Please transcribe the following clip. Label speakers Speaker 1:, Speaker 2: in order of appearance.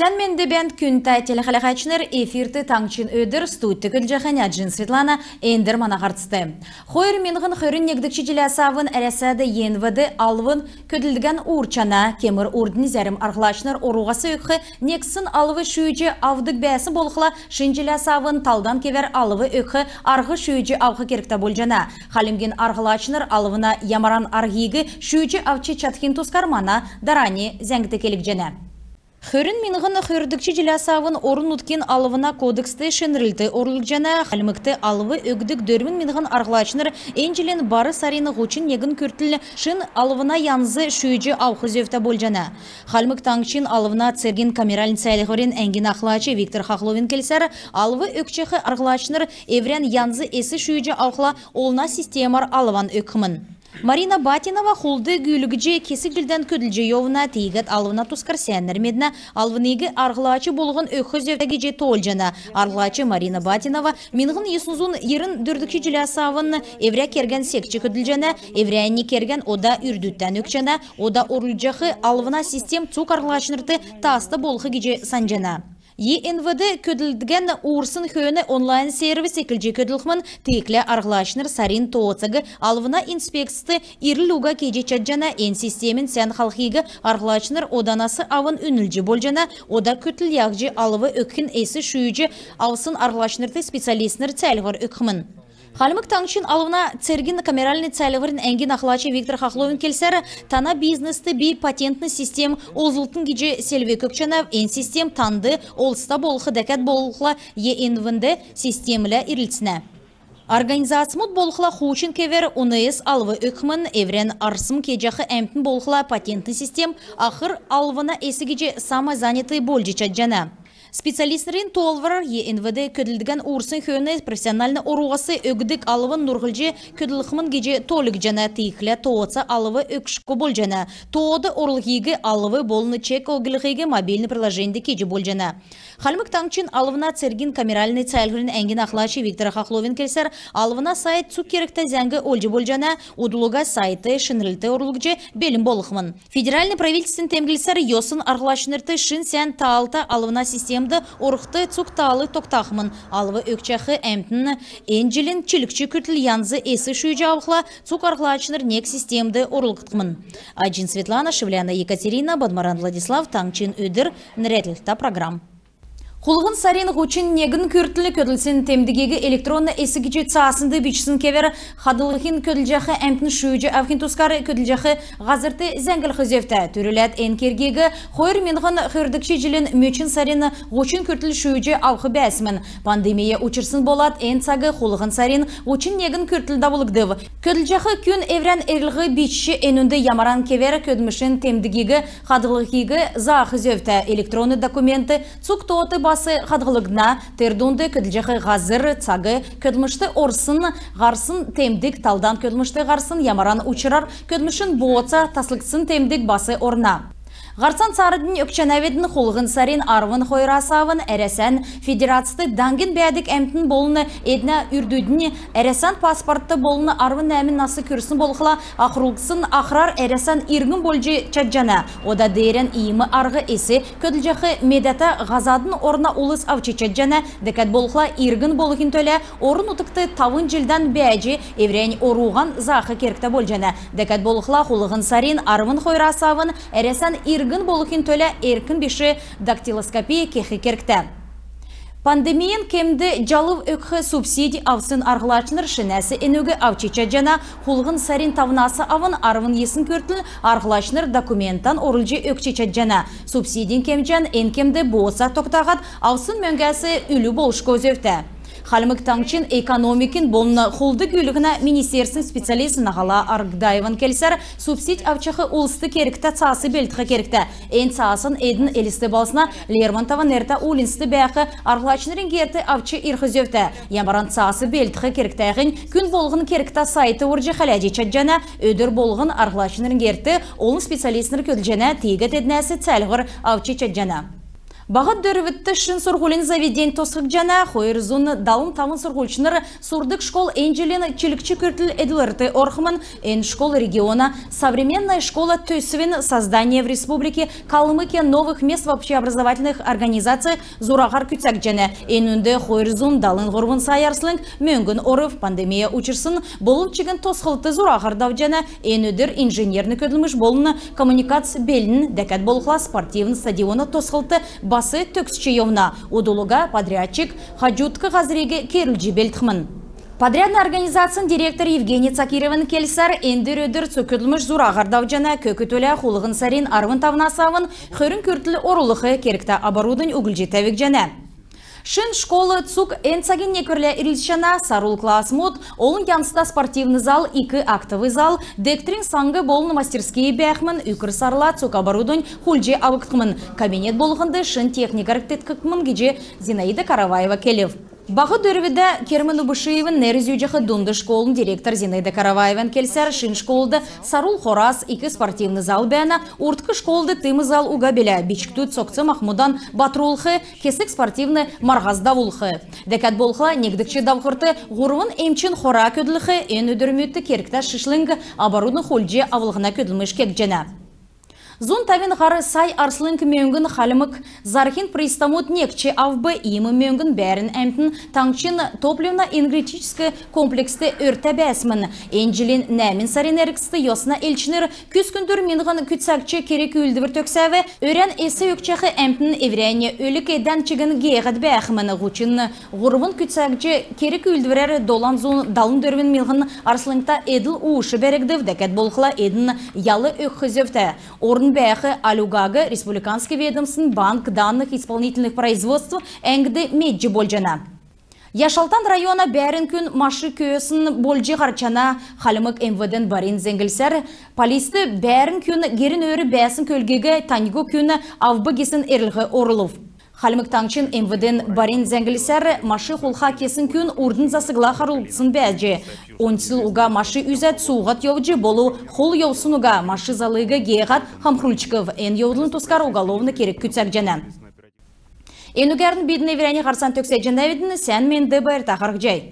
Speaker 1: Сен менде бәнд күнта телехалахачнер эфирты таңчин өдір студты күлжахан Аджин Светлана эндер манағартысты. Хойр менғын хөрін негдікші желасавын әрәсады енвады алвын көділдіген урчана кемір урдын зәрім арғылашныр оруғасы өкхі нексін алвы шүйджі авдық бәсі болқыла шын желасавын талдан кевер алвы өкхі арғы шүйджі авқы керікті болжана. Халимген арғылашныр алвына ямаран арғигі шүйджі авчы чатхин тускармана дарани зәңгті келік жана. Хөрін минғын хөрдікші желасавын орын ұткен алывына кодексті шынрылты орлық жана халмыкты алывы өгдік дөрмін минғын арғылачыныр энжелен бары сарины ғучын егін көртілі шын алывына янзы шүйджі ауқызевті бол жана. Халмык таңшын алывына церген камералин сәйліғырен әңген ақлачы Виктор Хахловин келсәрі алывы өкчеқі арғылачыныр еврен янзы эсі шүйджі ауқыла олна системар алыван өкімін. Марина Батинова холды гүлігіже кесік жылдан көділже йовына тейгет алвына тускар сәнір медіна алвынегі арғылачы болғын өкхіз өвдәгеже тол жана. Арғылачы Марина Батинова минғын есунзун ерін дүрдікші жыласавын евря керген секчі көділжена, евряйни керген ода үрдіттен өкчана, ода орылжақы алвына систем цук арғылачынырты тасты болғы геже санжана. ЕНВД көділдіген уырсын хөөні онлайн сервис екілже көділхмін тейклі арғылашыныр сарин тоғыцығы алвына инспексті ирлуға кеже чаджана ен системін сән халқиғы арғылашыныр оданасы авын үнілжі болжана, ода көтіл яғжы алывы өкін әсі шүйжі авсын арғылашынырды специалистнер цәлғыр өкімін. Халмык таңшын алывына церген камеральный цәліғырын әңген ақлачы Виктор Хахловин келсәрі тана бизнесті бей патентный систем олзылтын геже селве көкчанав ен систем танды олста болқы дәкәт болқыла ЕНВД системілі ирілсіне. Организациямут болқыла хучын кевер УНС алвы өкімін еврен арсым кежақы әмтін болқыла патентный систем ақыр алвына әсі геже сама заняты болжы чаджана. Специалистерин толварар ЕНВД көділдіген урсын хөөні профессиональны оруғасы өгдік алывын нұрғылжы көділіқімін геже толық жана тейклі тоғыца алывы өкшікі бол жана. Тоғыды орлығығы алывы болыны чек оғылығығы мобильный приложенді кеже бол жана. Халмык таңчын алывына церген камеральный цәлгірін әңген ақлачы Виктор Хахловин келсер, алывына сайт цук керекті зәңгі олжы бол жана, удылуға сайты шынрылты орлығжы белім болықмын. Федеральный правительствен темгілсер йосын арғылашынырты шын сән таалта алывына системді орықты цук таалы тоқтақмын. Алывы өкчақы әмтін энжелін чілікчі күтіл янзы эсі шүйжі ауқла цук арғылашыныр нек системді орлықытқымын. Аджин Светлана, Шевляна Екатерина, Бадмаран Владислав, таңчын өдір, нәретлікта программ. Құлғын сарин ғучын негін көртілі көділсін темдігегі электронны әсігіже цасынды бичсін кевер қадылығын көділжақы әмтін шүйжі әвхін тұскары көділжақы ғазырты зәңгіл қызевті. Түріләт әнкергегі қойыр менғын қырдікші жылін мөчін сарин ғучын көртілі шүйжі ауқы бәсімін. Пандемия ұчырсын болат ән цағы құлғын сарин ғучын негін көртілді болығдыв. Көділжақы күн еврен әрліғі бичші әнінді ямаран кевер көдмішін темдігегі қадылығығы зағызевті. Электронны документы цук тоғыты басы қадғылығына тердунды көділжақы ғазыр цағы көдмішті орсын ғарсын темдік талдан көдмішті ғарсын ямаран ұчырар көдмішін боғыца таслықсын темдік басы орна. Ғарсан царыдың өкчанаведін құлғын сарин арвын хойрасавын әрәсән федерацияты даңген бәдік әмтін болыны едіне үрдудіне әрәсән паспортты болыны арвын әмін насы көрсін болқыла ақырылғысын ақырар әрәсән иргін болжы чаджана. Ода дейрен иімі арғы есі көділжақы медата ғазадын орна улыс авчы чаджана дәкәт болқыла иргін болығын төлі орын ұтықты тавын жылдан бәжі еврейн оруған зақы керікті болжана. Дәкәт болқыла құлғын сарин арвын хойрасавын әрәсән иргін болықын төлі еркін беші дактилоскопия кехі керікті. Пандемиян кемді жалып өкхі субсидий авсын арғылачыныр шынәсі әнөгі авчича жана құлғын сарин тавнасы авын арвын есін көртіл арғылачыныр документтан орылжы өкчича жана. Субсидин кемжан ән кемді боса тоқтағат авсын мөңгәсі үлі болшқы өзөфті. Халмык таңчын экономикин болны құлды күлігіна министерсін специалист нағала аргдаеван келсер, субсид авчақы улысты керікті цасы белтіқі керікті. Ән цасын әдін әлісті балсына Лермонтова нерта улинсті бәқі арғылачынырын керті авчы ирхызевті. Ямаран цасы белтіқі керіктәғін күн болғын керікті сайты оржы қаләжі чаджана өдір болғын арғылачынырын керті олын специалистнер көділжена тегет әдінәсі цәлғыр авчы чаджана. Бағыт дөрвітті шын сұрғылын заведен тосқық жана, қойыр зоны далын тавын сұрғылшыныр сурдық школ Энджелин чилікчі көртіл эділерті орхымын эн школ региона современная школа төсівін создание в республике Калмыкия новых мест в общеобразовательных организациях зурағар күтсәк жана эн үнді қойыр зон далын ғырвын сайарсылың мөңгін орыв пандемия учырсын болып чигін тосқылты зурағар дав жана эн өдір инженерні көділміш болыны коммуникация белін дәкәт болықла спортивн стадионы тосқылты басы төксче евна, удулуга подрядчик хаджутка газреге керілжі белтхмын. Подрядный организацияның директор Евгений Цакировын келсар, әндер өдір цөкірліміш зурағардау жана көкітөлі құлығын сарин арвын тавнасавын, хөрін көртілі орылықы керікті абарудың үгілжі тәвік жана. Шын школы цук энцаген некірлі ирилшана сарул класс мод, олын янсыда спортивный зал, 2 актовый зал, дектрин саңғы болын мастерские бәхмін, үкір сарла цук абарудың хулже абықтымын. Кабинет болғынды шын техникар теткікмін геже Зинаида Караваева келев. Бағы дөрвіді Кермін Убышиевін нәрізюджақы дунды школын директор Зинаида Караваевын келсер шын школды сарул хорас 2 спортивный зал бәна, уртқы школды тымы зал уға белі, бичіктуд соқцы Махмудан Батрулхы, кесік спортивны марғаз давулхы. Дәкәт болқыла негдікші давқырты ғұрвын емчин хора көділіхі, ен өдірметті керікта шышлыңғы абарудың холже авылғына көділміш кек жена. Зун тавин ғары сай арслың мөңгін халымық зархин пристамут некче авбы имы мөңгін бәрін әмтін таңчин топливно-энергетический комплексті өрті бәсмін. Энджелин нәмін сарин әріксті йосына елчінер күз күндір менғын күтсәкче керек үлдівір төксәві өрен есі өкчәқі әмтін еврәне өлік еден чігін гейғад бәқімін ғучын ғұрвын күтсәкче керек үлдівірер долан зун далын дөрвін менғын арслыңта еділ уышы бәрігдів дәкәт болқыла едін ялы өкхізевті. Бәхі Алюгага республиканский ведомствен банк данных исполнительных производств әңгді меджі болжана. Яшалтан района бәрін күн машы көйесін болжы қарчана қалымық МВД'n барин зәңгілсер, полисті бәрін күн герін өрі бәсін көлгеге таньго күні авбы кесін әрлігі орылып. Халмык таңчин МВД'n барин зәңгілсер машы құлға кесін күн урдын засығыла қарылыпсын бәже. Онсыл уға машы үзәт суғат еуджі болу қол еусын уға машы залығы гейғат хамхрульчиков ән еудлын тұскар уголовны керек күтсәк жәні. Ән үгәрдің бейдіне верәне қарсан төксе жәнәведіні сән мен дебайыр тақарық жай.